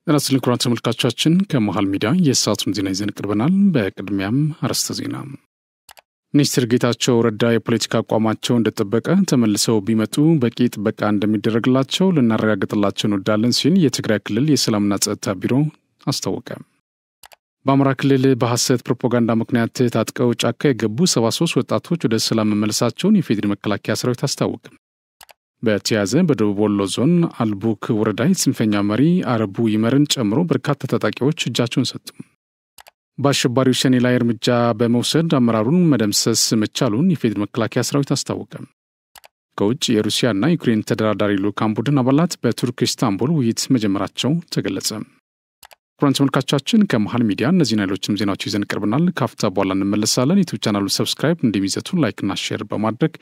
ራስልን ኩራት ተመልካቾቻችን ከመሃል ሚዲያ የሰዓቱን ዜና ይዘን ቀርበናል። በቅድሚያም አርዕስተ ዜና። ሚኒስትር ጌታቸው ረዳ የፖለቲካ አቋማቸው እንደተጠበቀ ተመልሰው ቢመጡ በቂ ጥበቃ እንደሚደረግላቸው ልናረጋግጥላቸው እንወዳለን ሲል የትግራይ ክልል የሰላምና ጸጥታ ቢሮ አስታወቀ። በአማራ ክልል በሐሰት ፕሮፓጋንዳ ምክንያት ታጥቀው ጫካ የገቡ 73 ወጣቶች ወደ ሰላም መመለሳቸውን የፌዴራል መከላከያ ሰራዊት አስታወቀ። በተያያዘ በደቡብ ወሎ ዞን አልቡክ ወረዳ ጽንፈኛ መሪ አረቡ ይመርን ጨምሮ በርካታ ታጣቂዎች እጃቸውን ሰጡ። በአሸባሪው ሸኔ ላይ እርምጃ በመውሰድ አመራሩን መደምሰስ መቻሉን የፌዴራል መከላከያ ሰራዊት አስታወቀ። ከውጭ የሩሲያና ዩክሬን ተደራዳሪ ልዑካን ቡድን አባላት በቱርክ ኢስታንቡል ውይይት መጀመራቸው ተገለጸ። ክቡራን ተመልካቾቻችን ከመሃል ሚዲያ እነዚህና ሌሎችንም ዜናዎች ይዘን ቀርበናል። ካፍታ በኋላ እንመለሳለን። ዩቲዩብ ቻናሉን ሰብስክራይብ እንደሚዘቱ ላይክና ሼር በማድረግ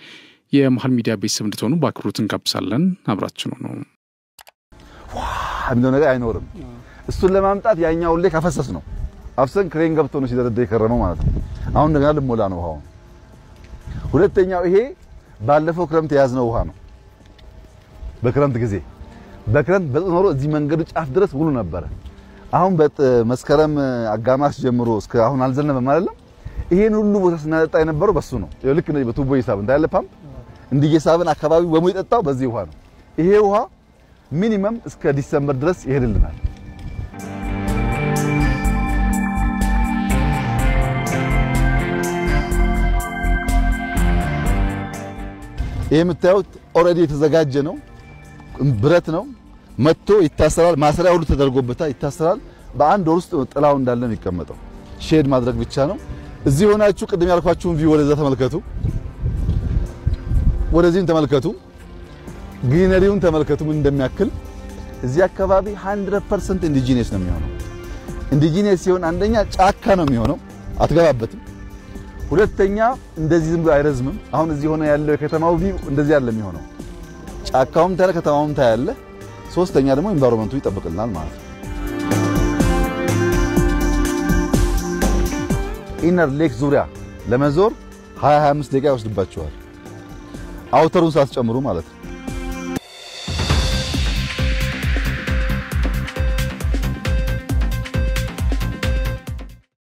የመሃል ሚዲያ ቤተሰብ እንድትሆኑ በአክብሮት እንጋብዛለን። አብራችሁ ነው አንዱ ነገር አይኖርም። እሱን ለማምጣት ያኛው ላይ ካፈሰስ ነው አፍሰን ክሬን ገብቶ ነው ሲደረደ የከረመው ማለት ነው። አሁን እንደገና ልሞላ ነው ውሃው። ሁለተኛው ይሄ ባለፈው ክረምት የያዝነው ውሃ ነው። በክረምት ጊዜ በክረምት በጥኖሮ እዚህ መንገዱ ጫፍ ድረስ ሙሉ ነበር። አሁን በመስከረም አጋማሽ ጀምሮ እስከ አሁን አልዘነበም አይደለም። ይሄን ሁሉ ቦታ ስናጠጣ የነበረው በሱ ነው። ልክ ነው። በቱቦ ይሳብ እንዳለ ፓምፕ እንዲየሳብን አካባቢው በሙሉ የጠጣው በዚህ ውሃ ነው። ይሄ ውሃ ሚኒመም እስከ ዲሰምበር ድረስ ይሄድልናል። ይሄ የምታዩት ኦሬዲ የተዘጋጀ ነው። ብረት ነው። መጥቶ ይታሰራል። ማሰሪያ ሁሉ ተደርጎበታል። ይታሰራል። በአንድ ወር ውስጥ ጥላው እንዳለ ነው የሚቀመጠው። ሼድ ማድረግ ብቻ ነው። እዚህ ሆናችሁ ቅድም ያልኳችሁን ቪው ወደዛ ተመልከቱ። ወደዚህም ተመልከቱ። ግሪነሪውን ተመልከቱ ምን እንደሚያክል። እዚህ አካባቢ 100% ኢንዲጂነስ ነው የሚሆነው። ኢንዲጂነስ ሲሆን አንደኛ ጫካ ነው የሚሆነው፣ አትገባበትም። ሁለተኛ እንደዚህ ዝም ብሎ አይረዝምም። አሁን እዚህ ሆነ ያለው የከተማው ቪው እንደዚህ ያለ የሚሆነው ጫካውም ታለ ከተማውም ታያለ። ሶስተኛ ደግሞ ኢንቫይሮመንቱ ይጠብቅልናል ማለት ነው። ኢነር ሌክ ዙሪያ ለመዞር 25 ደቂቃ ይወስድባችኋል። አውተሩን ሳትጨምሩ ማለት ነው።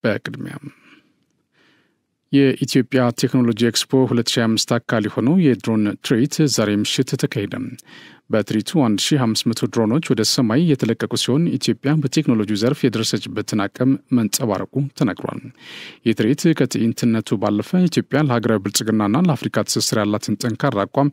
በቅድሚያም የኢትዮጵያ ቴክኖሎጂ ኤክስፖ 2025 አካል የሆነው የድሮን ትርኢት ዛሬ ምሽት ተካሄደ። በትርኢቱ 1500 ድሮኖች ወደ ሰማይ የተለቀቁ ሲሆን ኢትዮጵያ በቴክኖሎጂው ዘርፍ የደረሰችበትን አቅም መንጸባረቁ ተነግሯል። የትርኢት ከትዕይንትነቱ ባለፈ ኢትዮጵያ ለሀገራዊ ብልጽግናና ለአፍሪካ ትስስር ያላትን ጠንካራ አቋም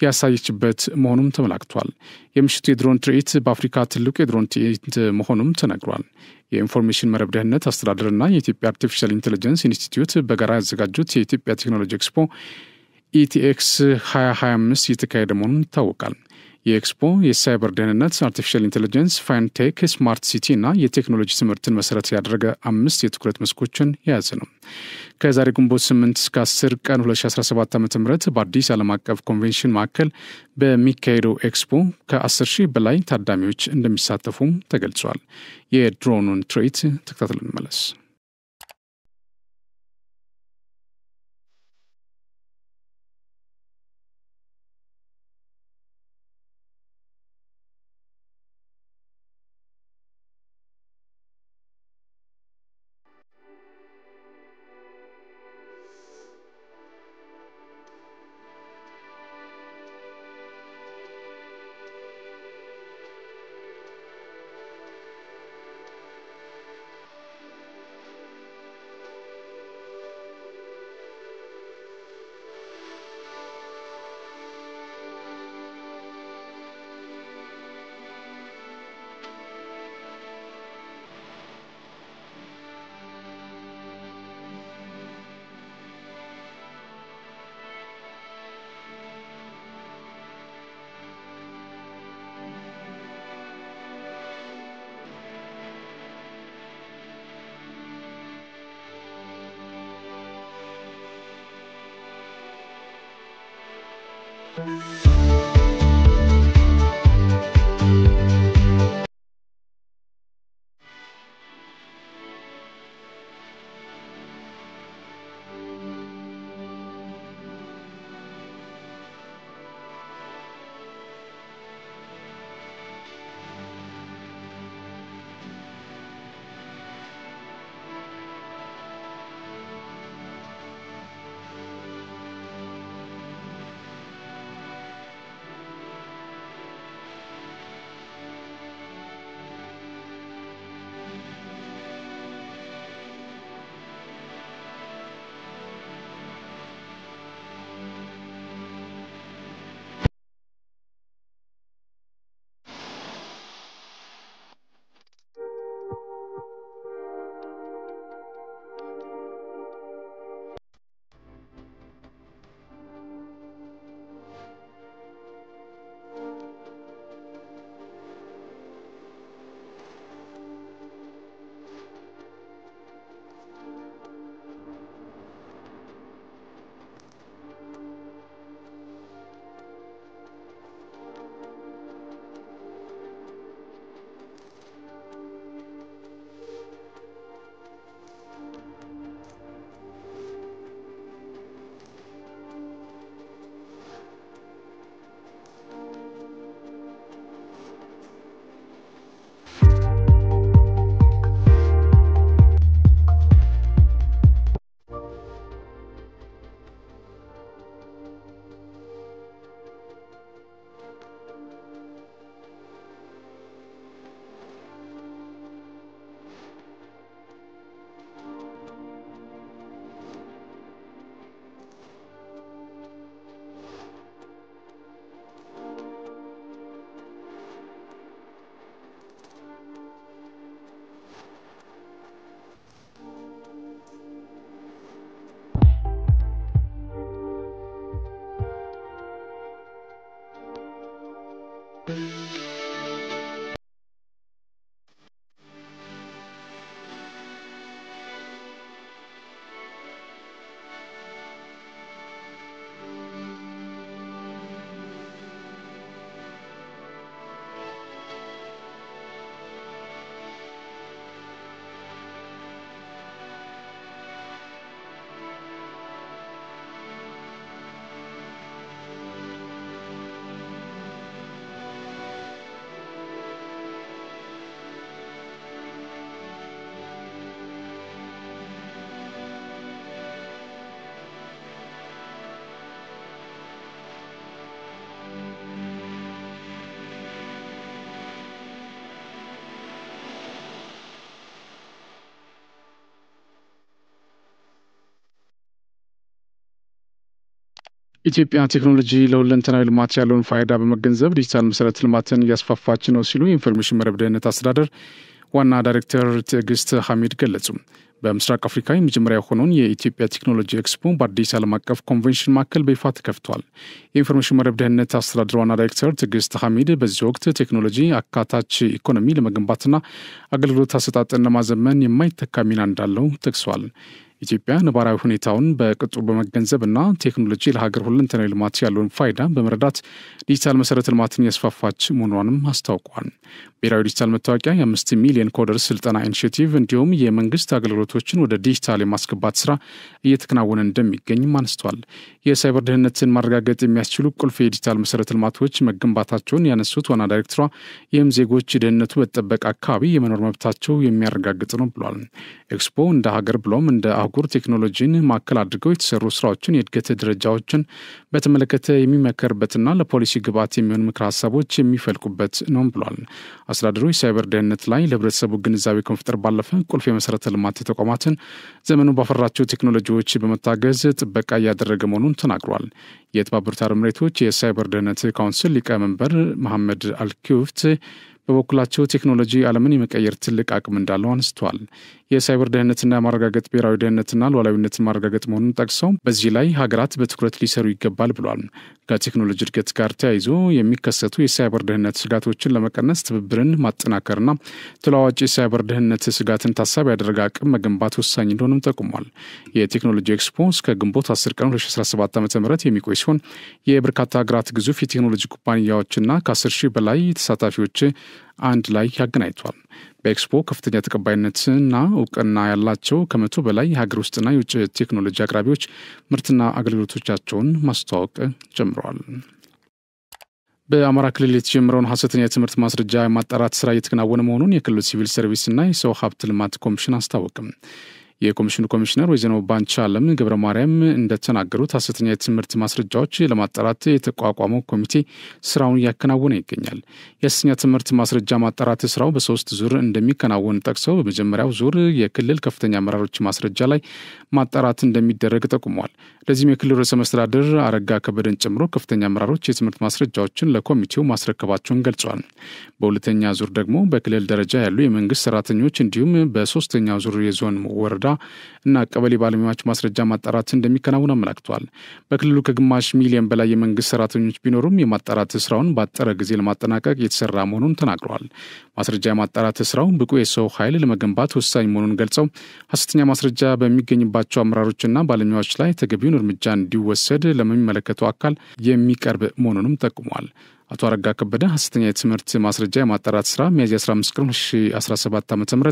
ያሳየችበት መሆኑም ተመላክቷል። የምሽቱ የድሮን ትርኢት በአፍሪካ ትልቁ የድሮን ትዕይንት መሆኑም ተነግሯል። የኢንፎርሜሽን መረብ ደህንነት አስተዳደርና የኢትዮጵያ አርቲፊሻል ኢንተለጀንስ ኢንስቲትዩት በጋራ ያዘጋጁት የኢትዮጵያ ቴክኖሎጂ ኤክስፖ ኢቲኤክስ 2025 እየተካሄደ መሆኑን ይታወቃል። የኤክስፖ የሳይበር ደህንነት፣ አርቲፊሻል ኢንተለጀንስ፣ ፋይንቴክ፣ ስማርት ሲቲ እና የቴክኖሎጂ ትምህርትን መሰረት ያደረገ 5 የትኩረት መስኮችን የያዘ ነው። ከዛሬ ግንቦት 8 እስከ 10 ቀን 2017 ዓ.ም በአዲስ ዓለም አቀፍ ኮንቬንሽን ማዕከል በሚካሄደው ኤክስፖ ከ10,000 በላይ ታዳሚዎች እንደሚሳተፉ ተገልጿል። የድሮኑን ትርኢት ተከታትለን እንመለስ። ኢትዮጵያ ቴክኖሎጂ ለሁለንተናዊ ልማት ያለውን ፋይዳ በመገንዘብ ዲጂታል መሰረተ ልማትን እያስፋፋች ነው ሲሉ የኢንፎርሜሽን መረብ ደህንነት አስተዳደር ዋና ዳይሬክተር ትዕግስት ሐሚድ ገለጹ። በምስራቅ አፍሪካ የመጀመሪያ የሆነውን የኢትዮጵያ ቴክኖሎጂ ኤክስፖ በአዲስ ዓለም አቀፍ ኮንቬንሽን ማዕከል በይፋ ተከፍቷል። የኢንፎርሜሽን መረብ ደህንነት አስተዳደር ዋና ዳይሬክተር ትዕግስት ሐሚድ በዚህ ወቅት ቴክኖሎጂ አካታች ኢኮኖሚ ለመገንባትና አገልግሎት አሰጣጥን ለማዘመን የማይተካ ሚና እንዳለው ጠቅሷል። ኢትዮጵያ ነባራዊ ሁኔታውን በቅጡ በመገንዘብና ቴክኖሎጂ ለሀገር ሁለንተናዊ ልማት ያለውን ፋይዳ በመረዳት ዲጂታል መሰረተ ልማትን ያስፋፋች መሆኗንም አስታውቋል። ብሔራዊ ዲጂታል መታወቂያ የ5 ሚሊዮን ኮደርስ ስልጠና ኢኒሼቲቭ እንዲሁም የመንግስት አገልግሎቶችን ወደ ዲጂታል የማስገባት ስራ እየተከናወነ እንደሚገኝም አንስቷል። የሳይበር ደህንነትን ማረጋገጥ የሚያስችሉ ቁልፍ የዲጂታል መሰረተ ልማቶች መገንባታቸውን ያነሱት ዋና ዳይሬክተሯ ይህም ዜጎች ደህንነቱ በተጠበቀ አካባቢ የመኖር መብታቸው የሚያረጋግጥ ነው ብሏል። ኤክስፖ እንደ ሀገር ብሎም እንደ አህጉር ቴክኖሎጂን ማዕከል አድርገው የተሰሩ ስራዎችን የእድገት ደረጃዎችን በተመለከተ የሚመከርበትና ለፖሊሲ ግብዓት የሚሆኑ ምክር ሀሳቦች የሚፈልቁበት ነው ብሏል። አስተዳደሩ የሳይበር ደህንነት ላይ ለህብረተሰቡ ግንዛቤ ከመፍጠር ባለፈ ቁልፍ የመሰረተ ልማት ተቋማትን ዘመኑ ባፈራቸው ቴክኖሎጂዎች በመታገዝ ጥበቃ እያደረገ መሆኑን ተናግሯል። የተባበሩት አረብ ኤሚሬቶች የሳይበር ደህንነት ካውንስል ሊቀመንበር መሐመድ አልኪውፍት በበኩላቸው ቴክኖሎጂ ዓለምን የመቀየር ትልቅ አቅም እንዳለው አንስተዋል። የሳይበር ደህንነትና ማረጋገጥ ብሔራዊ ደህንነትና ሉዓላዊነትን ማረጋገጥ መሆኑን ጠቅሰው በዚህ ላይ ሀገራት በትኩረት ሊሰሩ ይገባል ብሏል። ከቴክኖሎጂ እድገት ጋር ተያይዞ የሚከሰቱ የሳይበር ደህንነት ስጋቶችን ለመቀነስ ትብብርን ማጠናከርና ተለዋዋጭ የሳይበር ደህንነት ስጋትን ታሳቢ ያደረገ አቅም መገንባት ወሳኝ እንደሆነም ጠቁሟል። የቴክኖሎጂ ኤክስፖ እስከ ግንቦት 10 ቀን 2017 ዓ.ም የሚቆይ ሲሆን የበርካታ ሀገራት ግዙፍ የቴክኖሎጂ ኩባንያዎችና ከ10,000 በላይ ተሳታፊዎች አንድ ላይ ያገናኝቷል። በኤክስፖ ከፍተኛ ተቀባይነትና እውቅና ያላቸው ከ100 በላይ የሀገር ውስጥና የውጭ ቴክኖሎጂ አቅራቢዎች ምርትና አገልግሎቶቻቸውን ማስተዋወቅ ጀምረዋል። በአማራ ክልል የተጀመረውን ሐሰተኛ የትምህርት ማስረጃ የማጣራት ስራ እየተከናወነ መሆኑን የክልሉ ሲቪል ሰርቪስና የሰው ሀብት ልማት ኮሚሽን አስታወቀም። የኮሚሽኑ ኮሚሽነር ወይዘሮ ባንቻለም ገብረ ማርያም እንደተናገሩት ሐሰተኛ የትምህርት ማስረጃዎች ለማጣራት የተቋቋመው ኮሚቴ ስራውን እያከናወነ ይገኛል። የሐሰተኛ ትምህርት ማስረጃ ማጣራት ስራው በ3 ዙር እንደሚከናወን ጠቅሰው በመጀመሪያው ዙር የክልል ከፍተኛ አመራሮች ማስረጃ ላይ ማጣራት እንደሚደረግ ጠቁመዋል። ለዚህም የክልሉ ርዕሰ መስተዳድር አረጋ ከበደን ጨምሮ ከፍተኛ አመራሮች የትምህርት ማስረጃዎችን ለኮሚቴው ማስረከባቸውን ገልጸዋል። በሁለተኛ ዙር ደግሞ በክልል ደረጃ ያሉ የመንግስት ሰራተኞች እንዲሁም በሶስተኛው ዙር የዞን ወረዳ እና ቀበሌ ባለሙያዎች ማስረጃ ማጣራት እንደሚከናወን አመላክቷል። በክልሉ ከግማሽ ሚሊዮን በላይ የመንግስት ሰራተኞች ቢኖሩም የማጣራት ስራውን ባጠረ ጊዜ ለማጠናቀቅ የተሰራ መሆኑን ተናግረዋል። ማስረጃ የማጣራት ስራው ብቁ የሰው ኃይል ለመገንባት ወሳኝ መሆኑን ገልጸው ሐሰተኛ ማስረጃ በሚገኝባቸው አመራሮችና ባለሙያዎች ላይ ተገቢውን እርምጃ እንዲወሰድ ለሚመለከተው አካል የሚቀርብ መሆኑንም ጠቁሟል። አቶ አረጋ ከበደ ሐሰተኛ የትምህርት ማስረጃ የማጣራት ስራ ሚያዝያ 15 ቀን 2017 ዓ.ም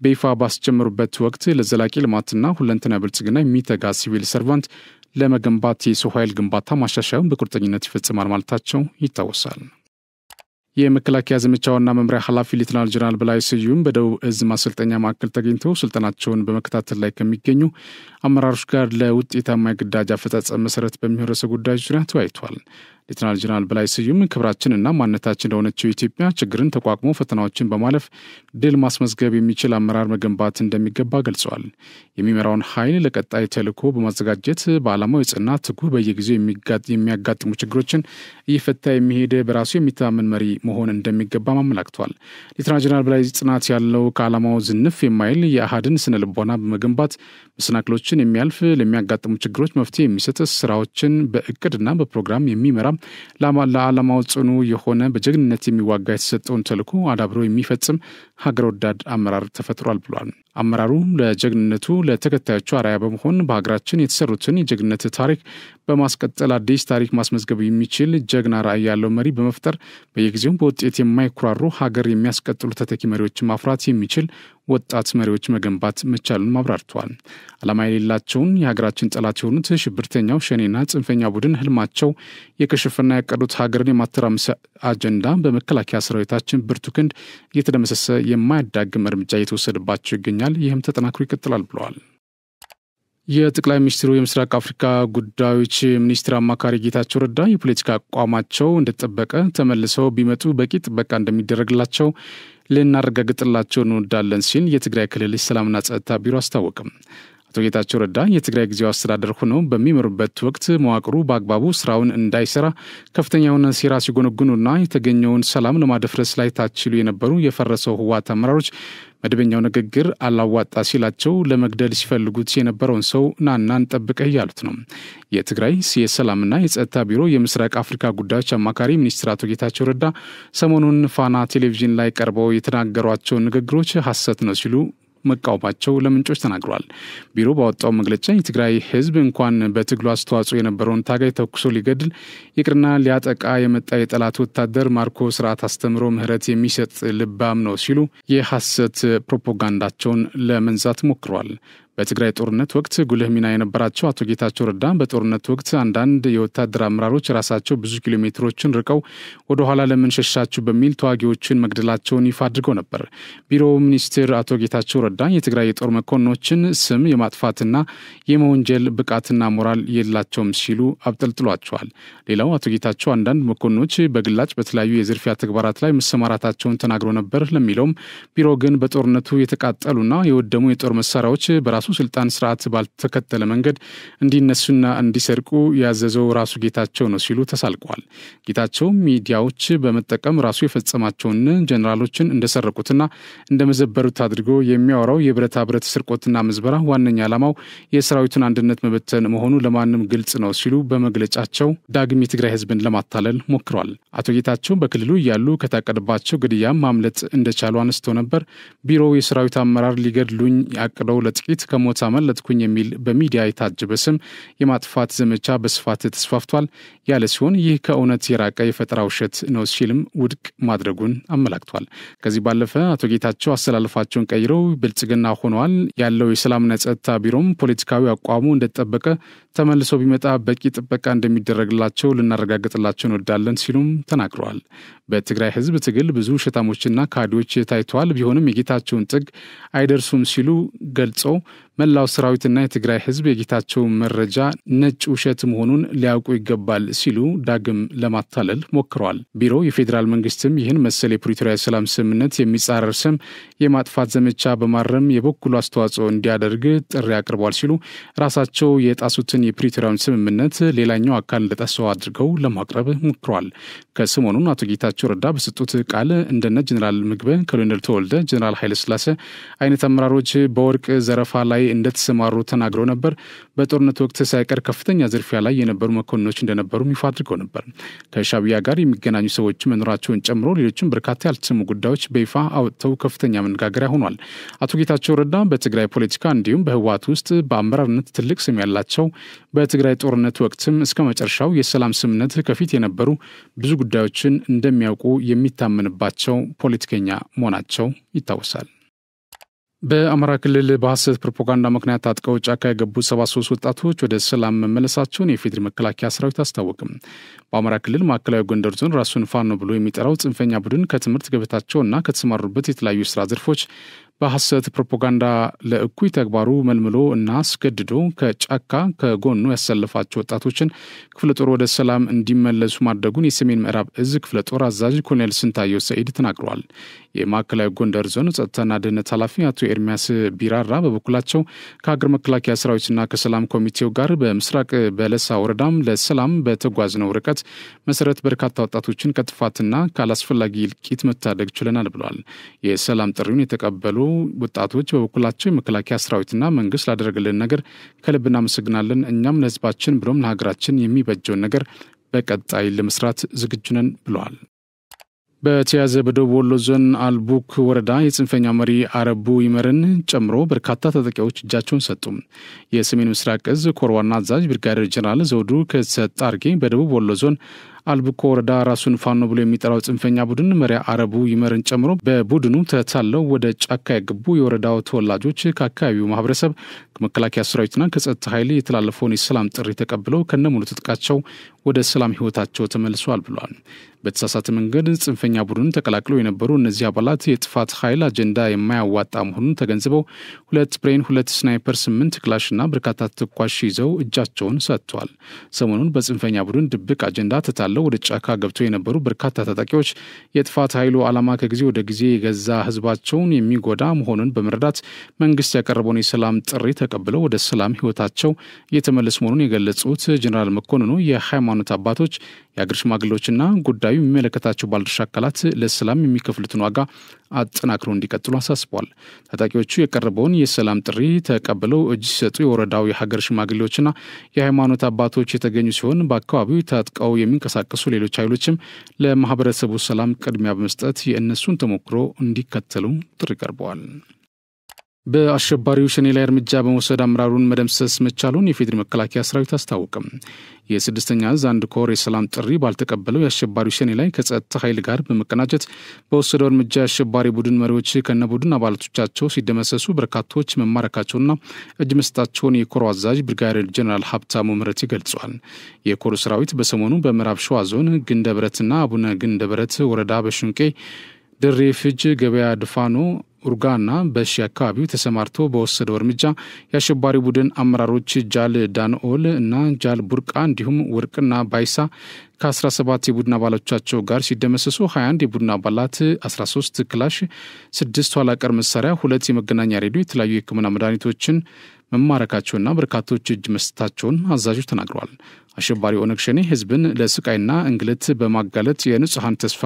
በይፋ ባስጀመሩበት ወቅት ለዘላቂ ልማትና ሁለንተና ብልጽግና የሚተጋ ሲቪል ሰርቫንት ለመገንባት የሰው ኃይል ግንባታ ማሻሻያውን በቁርጠኝነት ይፈጽማል ማለታቸው ይታወሳል። የመከላከያ ዘመቻውና መምሪያ ኃላፊ ሌተናል ጀነራል በላይ ስዩም በደቡብ እዝ ማሰልጠኛ ማዕከል ተገኝተው ስልጠናቸውን በመከታተል ላይ ከሚገኙ አመራሮች ጋር ለውጤታማ ግዳጅ አፈጻጸም መሰረት በሚሆኑ ርዕሰ ጉዳዮች ዙሪያ ተወያይተዋል። ሌተናል ጀነራል በላይ ስዩም ክብራችንና ማንነታችን ለሆነችው ኢትዮጵያ ችግርን ተቋቁሞ ፈተናዎችን በማለፍ ድል ማስመዝገብ የሚችል አመራር መገንባት እንደሚገባ ገልጸዋል። የሚመራውን ኃይል ለቀጣይ ተልዕኮ በማዘጋጀት በዓላማው የጸና ትጉህ በየጊዜው የሚያጋጥሙ ችግሮችን እየፈታ የሚሄድ በራሱ የሚተማመን መሪ መሆን እንደሚገባ አመላክቷል። ሌተናል ጀነራል በላይ ጽናት ያለው ከዓላማው ዝንፍ የማይል የአሃድን ስነ ልቦና በመገንባት መሰናክሎችን የሚያልፍ ለሚያጋጥሙ ችግሮች መፍትሄ የሚሰጥ ስራዎችን በእቅድና በፕሮግራም የሚመራ ለዓላማው ጽኑ የሆነ በጀግንነት የሚዋጋ የተሰጠውን ተልዕኮ አዳብሮ የሚፈጽም ሀገር ወዳድ አመራር ተፈጥሯል ብሏል። አመራሩ ለጀግንነቱ ለተከታዮቹ አርአያ በመሆን በሀገራችን የተሰሩትን የጀግንነት ታሪክ በማስቀጠል አዲስ ታሪክ ማስመዝገብ የሚችል ጀግና ራዕይ ያለው መሪ በመፍጠር በየጊዜው በውጤት የማይኩራሩ ሀገር የሚያስቀጥሉ ተተኪ መሪዎችን ማፍራት የሚችል ወጣት መሪዎች መገንባት መቻሉን አብራርተዋል። ዓላማ የሌላቸውን የሀገራችን ጠላት የሆኑት ሽብርተኛው ሸኔና ጽንፈኛ ቡድን ህልማቸው የከሸፈና ያቀዱት ሀገርን የማተራመስ አጀንዳ በመከላከያ ሰራዊታችን ብርቱ ክንድ እየተደመሰሰ የማያዳግም እርምጃ እየተወሰደባቸው ይገኛል። ይህም ተጠናክሮ ይቀጥላል ብለዋል። የጠቅላይ ሚኒስትሩ የምስራቅ አፍሪካ ጉዳዮች ሚኒስትር አማካሪ ጌታቸው ረዳ የፖለቲካ አቋማቸው እንደተጠበቀ ተመልሰው ቢመጡ በቂ ጥበቃ እንደሚደረግላቸው ልናረጋግጥላቸው እንወዳለን ሲል የትግራይ ክልል ሰላምና ጸጥታ ቢሮ አስታወቀም። አቶ ጌታቸው ረዳ የትግራይ ጊዜያዊ አስተዳደር ሆነው በሚመሩበት ወቅት መዋቅሩ በአግባቡ ስራውን እንዳይሰራ ከፍተኛ የሆነ ሴራ ሲጎነጉኑና የተገኘውን ሰላም ለማደፍረስ ላይ ታችሉ የነበሩ የፈረሰው ህወሓት አመራሮች መደበኛው ንግግር አላዋጣ ሲላቸው ለመግደል ሲፈልጉት የነበረውን ሰው ናና እንጠብቀህ እያሉት ነው። የትግራይ የሰላምና የጸጥታ ቢሮ የምስራቅ አፍሪካ ጉዳዮች አማካሪ ሚኒስትር አቶ ጌታቸው ረዳ ሰሞኑን ፋና ቴሌቪዥን ላይ ቀርበው የተናገሯቸው ንግግሮች ሐሰት ነው ሲሉ መቃወማቸው ለምንጮች ተናግሯል። ቢሮ ባወጣው መግለጫ የትግራይ ህዝብ እንኳን በትግሉ አስተዋጽኦ የነበረውን ታጋይ ተኩሶ ሊገድል ይቅርና ሊያጠቃ የመጣ የጠላት ወታደር ማርኮ ስርዓት አስተምሮ ምህረት የሚሰጥ ልባም ነው ሲሉ የሐሰት ፕሮፓጋንዳቸውን ለመንዛት ሞክረዋል። በትግራይ ጦርነት ወቅት ጉልህ ሚና የነበራቸው አቶ ጌታቸው ረዳ በጦርነት ወቅት አንዳንድ የወታደር አመራሮች ራሳቸው ብዙ ኪሎ ሜትሮችን ርቀው ወደ ኋላ ለምን ሸሻችሁ በሚል ተዋጊዎችን መግደላቸውን ይፋ አድርገው ነበር። ቢሮው ሚኒስትር አቶ ጌታቸው ረዳ የትግራይ የጦር መኮንኖችን ስም የማጥፋትና የመወንጀል ብቃትና ሞራል የላቸውም ሲሉ አብጠልጥሏቸዋል። ሌላው አቶ ጌታቸው አንዳንድ መኮንኖች በግላጭ በተለያዩ የዝርፊያ ተግባራት ላይ መሰማራታቸውን ተናግረው ነበር ለሚለውም ቢሮ ግን በጦርነቱ የተቃጠሉና የወደሙ የጦር መሳሪያዎች በራሱ ስልጣን ስርዓት ባልተከተለ መንገድ እንዲነሱና እንዲሰርቁ ያዘዘው ራሱ ጌታቸው ነው ሲሉ ተሳልቀዋል። ጌታቸው ሚዲያዎች በመጠቀም ራሱ የፈጸማቸውን ጀነራሎችን እንደሰረቁትና እንደመዘበሩት አድርጎ የሚያወራው የብረታ ብረት ስርቆትና ምዝበራ ዋነኛ ዓላማው የሰራዊቱን አንድነት መበተን መሆኑ ለማንም ግልጽ ነው ሲሉ በመግለጫቸው ዳግም የትግራይ ህዝብን ለማታለል ሞክረዋል። አቶ ጌታቸው በክልሉ እያሉ ከታቀደባቸው ግድያ ማምለጥ እንደቻሉ አነስተው ነበር። ቢሮው የሰራዊት አመራር ሊገድሉኝ ያቀደው ለጥቂት ከሞት አመለጥኩኝ የሚል በሚዲያ የታጀበ ስም የማጥፋት ዘመቻ በስፋት ተስፋፍቷል ያለ ሲሆን ይህ ከእውነት የራቀ የፈጠራ ውሸት ነው ሲልም ውድቅ ማድረጉን አመላክቷል። ከዚህ ባለፈ አቶ ጌታቸው አስተላለፋቸውን ቀይረው ብልጽግና ሆነዋል ያለው የሰላምና ጸጥታ ቢሮም ፖለቲካዊ አቋሙ እንደተጠበቀ ተመልሶ ቢመጣ በቂ ጥበቃ እንደሚደረግላቸው ልናረጋግጥላቸው እንወዳለን ሲሉም ተናግረዋል። በትግራይ ህዝብ ትግል ብዙ ሸታሞችና ካድሬዎች ታይተዋል። ቢሆንም የጌታቸውን ጥግ አይደርሱም ሲሉ ገልጸው መላው ሰራዊትና የትግራይ ህዝብ የጌታቸው መረጃ ነጭ ውሸት መሆኑን ሊያውቁ ይገባል ሲሉ ዳግም ለማታለል ሞክረዋል። ቢሮው የፌዴራል መንግስትም ይህን መሰል የፕሪቶሪያ ሰላም ስምምነት የሚጻረር ስም የማጥፋት ዘመቻ በማረም የበኩሉ አስተዋጽኦ እንዲያደርግ ጥሪ አቅርቧል ሲሉ ራሳቸው የጣሱትን የፕሪቶሪያውን ስምምነት ሌላኛው አካል እንደጣሰው አድርገው ለማቅረብ ሞክረዋል። ከሰሞኑን አቶ ጌታቸው ረዳ በሰጡት ቃል እንደነ ጀነራል ምግበ፣ ኮሎኔል ተወልደ፣ ጀነራል ኃይለ ሥላሴ አይነት አመራሮች በወርቅ ዘረፋ ላይ እንደተሰማሩ ተናግረው ነበር። በጦርነት ወቅት ሳይቀር ከፍተኛ ዝርፊያ ላይ የነበሩ መኮንኖች እንደነበሩ ይፋ አድርገው ነበር። ከሻዕቢያ ጋር የሚገናኙ ሰዎች መኖራቸውን ጨምሮ ሌሎችም በርካታ ያልተሰሙ ጉዳዮች በይፋ አውጥተው ከፍተኛ መነጋገሪያ ሆኗል። አቶ ጌታቸው ረዳ በትግራይ ፖለቲካ እንዲሁም በህወሓት ውስጥ በአመራርነት ትልቅ ስም ያላቸው በትግራይ ጦርነት ወቅትም እስከ መጨረሻው የሰላም ስምምነት ከፊት የነበሩ ብዙ ጉዳዮችን እንደሚያውቁ የሚታመንባቸው ፖለቲከኛ መሆናቸው ይታወሳል። በአማራ ክልል በሐሰት ፕሮፓጋንዳ ምክንያት ታጥቀው ጫካ የገቡ 73 ወጣቶች ወደ ሰላም መመለሳቸውን የፌዴራል መከላከያ ሰራዊት አስታወቀም። በአማራ ክልል ማዕከላዊ ጎንደር ዞን ራሱን ፋኖ ብሎ የሚጠራው ጽንፈኛ ቡድን ከትምህርት ገበታቸውና ከተሰማሩበት የተለያዩ ስራ ዘርፎች በሐሰት ፕሮፓጋንዳ ለእኩይ ተግባሩ መልምሎ እና አስገድዶ ከጫካ ከጎኑ ያሰለፋቸው ወጣቶችን ክፍለ ጦር ወደ ሰላም እንዲመለሱ ማድረጉን የሰሜን ምዕራብ እዝ ክፍለ ጦር አዛዥ ኮሎኔል ስንታየው ሰኢድ ተናግረዋል። የማዕከላዊ ጎንደር ዞን ጸጥታና ደህንነት ኃላፊ አቶ ኤርሚያስ ቢራራ በበኩላቸው ከሀገር መከላከያ ሰራዊትና ከሰላም ኮሚቴው ጋር በምስራቅ በለሳ ወረዳም ለሰላም በተጓዝነው ርቀት መሰረት በርካታ ወጣቶችን ከጥፋትና ካላስፈላጊ እልቂት መታደግ ችለናል ብለዋል። የሰላም ጥሪውን የተቀበሉ ወጣቶች በበኩላቸው የመከላከያ ሰራዊትና መንግስት ላደረገልን ነገር ከልብ እናመሰግናለን። እኛም ለህዝባችን ብሎም ለሀገራችን የሚበጀውን ነገር በቀጣይ ለመስራት ዝግጁ ነን ብለዋል። በተያዘ በደቡብ ወሎ ዞን አልቡክ ወረዳ የጽንፈኛ መሪ አረቡ ይመርን ጨምሮ በርካታ ተጠቂዎች እጃቸውን ሰጡ። የሰሜን ምስራቅ እዝ ኮር ዋና አዛዥ ብርጋዴር ጀነራል ዘውዱ ከሰጣርጌ በደቡብ ወሎ ዞን አልቡኮ ወረዳ ራሱን ፋኖ ብሎ የሚጠራው ጽንፈኛ ቡድን መሪ አረቡ ይመርን ጨምሮ በቡድኑ ተታለው ወደ ጫካ የገቡ የወረዳው ተወላጆች ከአካባቢው ማህበረሰብ ከመከላከያ ሰራዊትና ከጸጥታ ኃይል የተላለፈውን የሰላም ጥሪ ተቀብለው ከነሙሉ ትጥቃቸው ወደ ሰላም ህይወታቸው ተመልሰዋል ብለዋል። በተሳሳተ መንገድ ጽንፈኛ ቡድኑን ተቀላቅለው የነበሩ እነዚህ አባላት የጥፋት ኃይል አጀንዳ የማያዋጣ መሆኑን ተገንዝበው 2 ብሬን 2 ስናይፐር 8 ክላሽና በርካታ ተኳሽ ይዘው እጃቸውን ሰጥተዋል። ሰሞኑን በጽንፈኛ ቡድን ድብቅ አጀንዳ ተታለው ወደ ጫካ ገብተው የነበሩ በርካታ ታጣቂዎች የጥፋት ኃይሉ ዓላማ ከጊዜ ወደ ጊዜ የገዛ ህዝባቸውን የሚጎዳ መሆኑን በመረዳት መንግስት ያቀረበውን የሰላም ጥሪ ተቀብለው ወደ ሰላም ህይወታቸው እየተመለሱ መሆኑን የገለጹት ጀነራል መኮንኑ የሃይማኖት አባቶች የአገር ሽማግሌዎችና ጉዳዩ የሚመለከታቸው ባለድርሻ አካላት ለሰላም የሚከፍሉትን ዋጋ አጠናክረው እንዲቀጥሉ አሳስበዋል። ታጣቂዎቹ የቀረበውን የሰላም ጥሪ ተቀብለው እጅ ሲሰጡ የወረዳው የሀገር ሽማግሌዎችና የሃይማኖት አባቶች የተገኙ ሲሆን በአካባቢው ታጥቀው የሚንቀሳቀሱ ሌሎች ኃይሎችም ለማህበረሰቡ ሰላም ቅድሚያ በመስጠት የእነሱን ተሞክሮ እንዲከተሉ ጥሪ ቀርበዋል። በአሸባሪው ሸኔ ላይ እርምጃ በመውሰድ አመራሩን መደምሰስ መቻሉን የፌዴራል መከላከያ ሰራዊት አስታወቀም። የስድስተኛ እዝ አንድ ኮር የሰላም ጥሪ ባልተቀበለው የአሸባሪው ሸኔ ላይ ከጸጥታ ኃይል ጋር በመቀናጀት በወሰደው እርምጃ የአሸባሪ ቡድን መሪዎች ከነቡድን አባላቶቻቸው ሲደመሰሱ በርካቶች መማረካቸውና እጅ መስጠታቸውን የኮሩ አዛዥ ብርጋዴር ጀነራል ሀብታሙ ምህረት ገልጸዋል። የኮሩ ሰራዊት በሰሞኑ በምዕራብ ሸዋ ዞን ግንደበረትና አቡነ ግንደበረት ወረዳ በሽንቄ ድሬ ፍጅ ገበያ ድፋኖ ኡርጋና በሺ አካባቢው ተሰማርቶ በወሰደው እርምጃ የአሸባሪ ቡድን አመራሮች ጃል ዳንኦል እና ጃል ቡርቃ እንዲሁም ወርቅና ባይሳ ከ17 የቡድን አባሎቻቸው ጋር ሲደመሰሱ 21 የቡድን አባላት 13 ክላሽ 6 ኋላ ቀር መሳሪያ 2 የመገናኛ ሬዲዮ የተለያዩ የሕክምና መድኃኒቶችን መማረካቸውና በርካቶች እጅ መስጠታቸውን አዛዦች ተናግረዋል። አሸባሪ ኦነግ ሸኔ ህዝብን ለስቃይና እንግልት በማጋለጥ የንጹሃን ተስፋ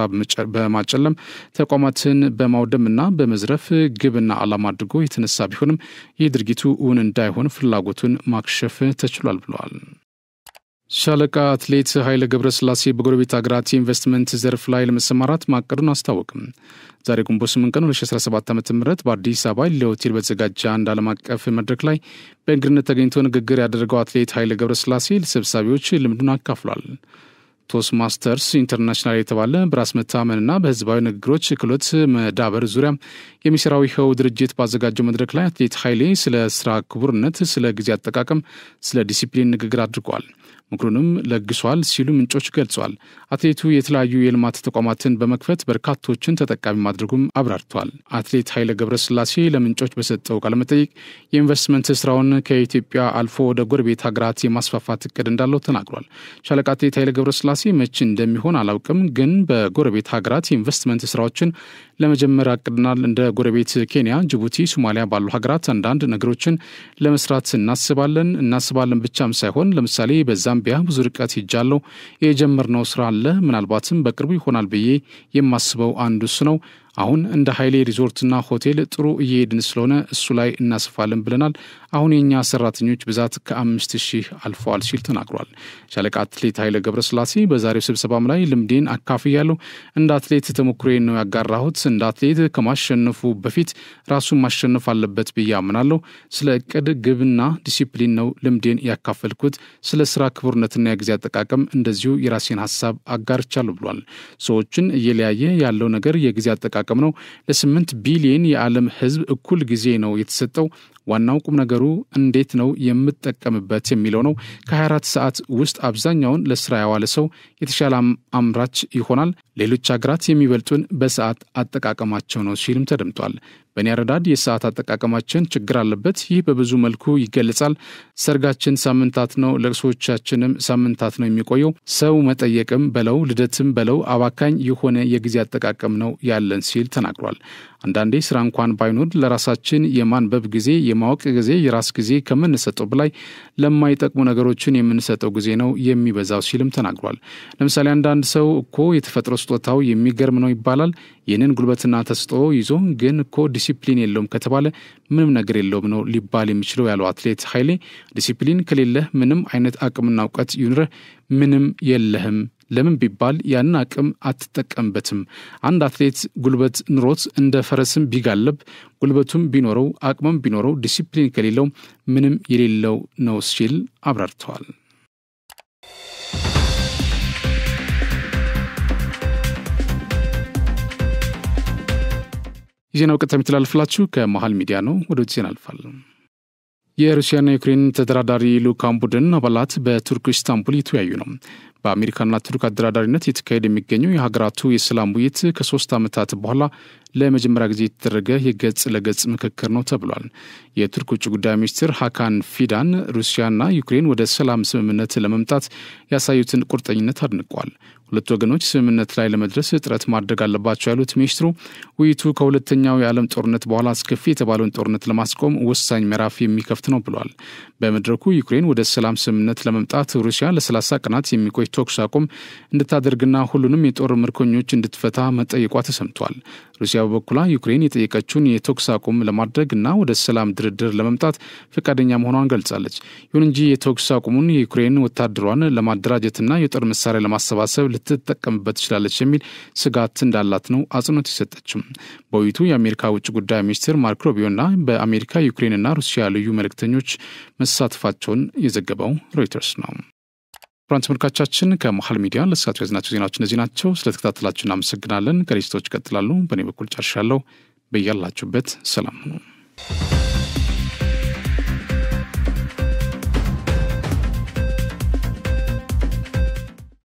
በማጨለም ተቋማትን በማውደምና በመዝረፍ ግብና ዓላማ አድርጎ የተነሳ ቢሆንም ይህ ድርጊቱ እውን እንዳይሆን ፍላጎቱን ማክሸፍ ተችሏል ብለዋል። ሻለቃ አትሌት ኃይለ ገብረስላሴ በጎረቤት ሀገራት የኢንቨስትመንት ዘርፍ ላይ ለመሰማራት ማቀዱን አስታወቅም። ዛሬ ግንቦት 8 ቀን 2017 ዓ.ም በአዲስ አበባ ለሆቴል በተዘጋጀ አንድ ዓለም አቀፍ መድረክ ላይ በእንግድነት ተገኝቶ ንግግር ያደረገው አትሌት ኃይለ ገብረስላሴ ለተሰብሳቢዎች ልምዱን አካፍሏል። ቶስ ማስተርስ ኢንተርናሽናል የተባለ በራስ መተማመንና በህዝባዊ ንግግሮች ክህሎት መዳበር ዙሪያ የሚሰራው ይኸው ድርጅት ባዘጋጀው መድረክ ላይ አትሌት ኃይሌ ስለ ስራ ክቡርነት፣ ስለ ጊዜ አጠቃቀም፣ ስለ ዲሲፕሊን ንግግር አድርገዋል። ምክሩንም ለግሷል ሲሉ ምንጮች ገልጸዋል። አትሌቱ የተለያዩ የልማት ተቋማትን በመክፈት በርካቶችን ተጠቃሚ ማድረጉም አብራርተዋል። አትሌት ኃይለ ገብረስላሴ ለምንጮች በሰጠው ቃለመጠይቅ የኢንቨስትመንት ስራውን ከኢትዮጵያ አልፎ ወደ ጎረቤት ሀገራት የማስፋፋት እቅድ እንዳለው ተናግሯል። ሻለቃ አትሌት ኃይለ ገብረስላሴ መቼ እንደሚሆን አላውቅም፣ ግን በጎረቤት ሀገራት የኢንቨስትመንት ስራዎችን ለመጀመር አቅድናል። እንደ ጎረቤት ኬንያ፣ ጅቡቲ፣ ሶማሊያ ባሉ ሀገራት አንዳንድ ነገሮችን ለመስራት እናስባለን ብቻም ሳይሆን ለምሳሌ በዛምቢያ ብዙ ርቀት ሄጃለሁ። የጀመርነው ስራ አለ። ምናልባትም በቅርቡ ይሆናል ብዬ የማስበው አንዱ እሱ ነው። አሁን እንደ ኃይሌ ሪዞርትና ሆቴል ጥሩ እየሄድን ስለሆነ እሱ ላይ እናስፋለን ብለናል። አሁን የኛ ሰራተኞች ብዛት ከ5000 አልፈዋል ሲል ተናግሯል። ሻለቃ አትሌት ኃይለ ገብረስላሴ በዛሬው ስብሰባም ላይ ልምዴን አካፍያለሁ። እንደ አትሌት ተሞክሮዬን ነው ያጋራሁት። እንደ አትሌት ከማሸነፉ በፊት ራሱን ማሸነፍ አለበት ብዬ አምናለሁ። ስለ እቅድ፣ ግብና ዲሲፕሊን ነው ልምዴን ያካፈልኩት። ስለ ስራ ክቡርነትና የጊዜ አጠቃቀም እንደዚሁ የራሴን ሐሳብ አጋርቻለሁ ብሏል። ሰዎችን እየለያየ ያለው ነገር የጊዜ አጠቃቀም ነው። ለ8 ቢሊዮን የዓለም ህዝብ እኩል ጊዜ ነው የተሰጠው። ዋናው ቁም ነገሩ እንዴት ነው የምትጠቀምበት የሚለው ነው። ከ24 ሰዓት ውስጥ አብዛኛውን ለስራ ያዋለ ሰው የተሻለ አምራች ይሆናል። ሌሎች ሀገራት የሚበልጡን በሰዓት አጠቃቀማቸው ነው ሲልም ተደምጧል። በእኔ አረዳድ የሰዓት አጠቃቀማችን ችግር አለበት። ይህ በብዙ መልኩ ይገለጻል። ሰርጋችን ሳምንታት ነው፣ ለቅሶቻችንም ሳምንታት ነው የሚቆየው። ሰው መጠየቅም በለው ልደትም በለው አባካኝ የሆነ የጊዜ አጠቃቀም ነው ያለን ሲል ተናግሯል። አንዳንዴ ስራ እንኳን ባይኖር ለራሳችን የማንበብ ጊዜ፣ የማወቅ ጊዜ የራስ ጊዜ ከምንሰጠው በላይ ለማይጠቅሙ ነገሮችን የምንሰጠው ጊዜ ነው የሚበዛው ሲልም ተናግሯል። ለምሳሌ አንዳንድ ሰው እኮ የተፈጥሮ ስጦታው የሚገርም ነው ይባላል። ይህንን ጉልበትና ተሰጥኦ ይዞ ግን እኮ ዲሲፕሊን የለውም ከተባለ ምንም ነገር የለውም ነው ሊባል የሚችለው ያለው አትሌት ኃይሌ ዲሲፕሊን ከሌለህ ምንም አይነት አቅምና እውቀት ይኑርህ ምንም የለህም። ለምን ቢባል ያንን አቅም አትጠቀምበትም። አንድ አትሌት ጉልበት ኑሮት እንደ ፈረስም ቢጋለብ ጉልበቱም ቢኖረው አቅምም ቢኖረው ዲሲፕሊን ከሌለው ምንም የሌለው ነው ሲል አብራርተዋል። ዜናው ቀጥታ የሚተላለፍላችሁ ከመሃል ሚዲያ ነው። ወደ ዜና አልፋለሁ። የሩሲያና ዩክሬን ተደራዳሪ ልዑካን ቡድን አባላት በቱርክ ኢስታንቡል የተወያዩ ነው። በአሜሪካና ቱርክ አደራዳሪነት የተካሄደ የሚገኘው የሀገራቱ የሰላም ውይይት ከ3 ዓመታት በኋላ ለመጀመሪያ ጊዜ የተደረገ የገጽ ለገጽ ምክክር ነው ተብሏል። የቱርክ ውጭ ጉዳይ ሚኒስትር ሃካን ፊዳን ሩሲያና ዩክሬን ወደ ሰላም ስምምነት ለመምጣት ያሳዩትን ቁርጠኝነት አድንቀዋል። ሁለቱ ወገኖች ስምምነት ላይ ለመድረስ ጥረት ማድረግ አለባቸው ያሉት ሚኒስትሩ ውይይቱ ከሁለተኛው የዓለም ጦርነት በኋላ አስከፊ የተባለውን ጦርነት ለማስቆም ወሳኝ ምዕራፍ የሚከፍት ነው ብሏል። በመድረኩ ዩክሬን ወደ ሰላም ስምምነት ለመምጣት ሩሲያ ለ30 ቀናት የሚቆይ ተኩስ አቁም እንድታደርግና ሁሉንም የጦር ምርኮኞች እንድትፈታ መጠየቋ ተሰምቷል። ሩሲያ በበኩሏ ዩክሬን የጠየቀችውን የተኩስ አቁም ለማድረግና ወደ ሰላም ድርድር ለመምጣት ፈቃደኛ መሆኗን ገልጻለች። ይሁን እንጂ የተኩስ አቁሙን የዩክሬን ወታደሯን ለማደራጀትና የጦር መሳሪያ ለማሰባሰብ ልትጠቀምበት ትችላለች የሚል ስጋት እንዳላት ነው አጽንኦት የሰጠችው። በውይይቱ የአሜሪካ ውጭ ጉዳይ ሚኒስትር ማርኮ ሩቢዮና በአሜሪካ ዩክሬንና ሩሲያ ልዩ መልእክተኞች መሳተፋቸውን የዘገበው ሮይተርስ ነው። ፍራንስ ተመልካቾቻችን ከመሃል ሚዲያ ለሰዓቱ ያዝናቸው ዜናዎች እነዚህ ናቸው። ስለተከታተላችሁ እናመሰግናለን። ከሪስቶች ይቀጥላሉ። በእኔ በኩል ጨርሻለሁ። በያላችሁበት ሰላም ሁኑ።